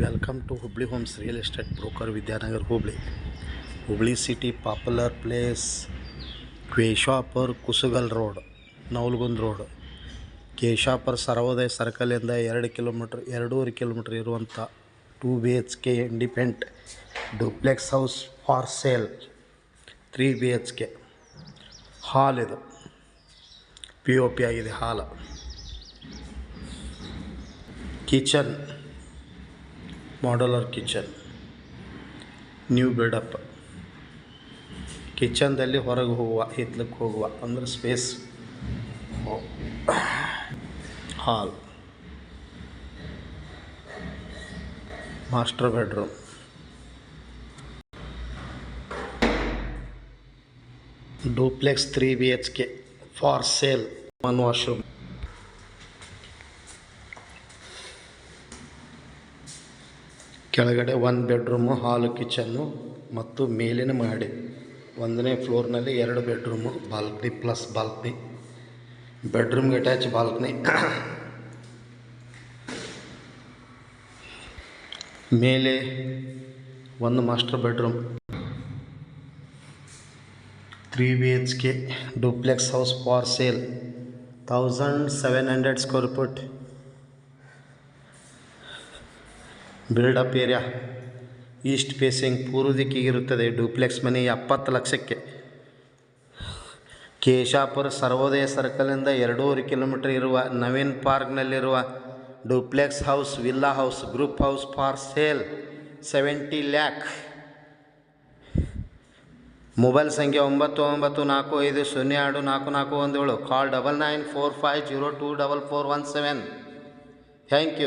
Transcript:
Welcome to Hubli Homes Real Estate Broker Vidyanagar Hubli. Hubli City popular place Keshapur Kusugal Road, Naulgund Road. Keshapur Sarvodaya Circle ಇಂದ 2 kilometre 2.5 kilometre ಇರುವಂಥ 2 BHK independent duplex house for sale 3 BHK hall. ಇದು POP ಆಗಿದೆ hall. Kitchen, modular kitchen, new buildup. ಕಿಚನ್ದಲ್ಲಿ ಹೊರಗೆ ಹೋಗುವ, ಹಿತ್ಲಕ್ಕೆ ಹೋಗುವ ಅಂದ್ರೆ space. Hall, master bedroom, duplex 3 BHK for sale, 1 washroom. ಕೆಳಗಡೆ 1 ಬೆಡ್ರೂಮು, ಹಾಲು, ಕಿಚನ್ನು ಮತ್ತು ಮೇಲಿನ ಮಹಡಿ 1ನೇ ಫ್ಲೋರ್ನಲ್ಲಿ 2 ಬೆಡ್ರೂಮು, ಬಾಲ್ಕನಿ ಪ್ಲಸ್ ಬಾಲ್ಕನಿ, ಬೆಡ್ರೂಮ್ಗೆ ಅಟ್ಯಾಚ್ ಬಾಲ್ಕನಿ. ಮೇಲೆ 1 master bedroom, 3 BHK duplex house for sale, 1700 square feet. Build up area East facing, ಪೂರ್ವ ದಿಕ್ಕಿಗಿರುತ್ತದೆ. Duplex ಮನೆ 70 ಲಕ್ಷಕ್ಕೆ. ಕೇಶಾಪುರ ಸರ್ವೋದಯ ಸರ್ಕಲಿಂದ 2.5 ಕಿಲೋಮೀಟರ್ ಇರುವ ನವೀನ್ ಪಾರ್ಕ್ನಲ್ಲಿರುವ duplex house, villa house, group house for sale 70 lakh. Mobile ಸಂಖ್ಯೆ 9945024417. Call 9945024417. Thank you.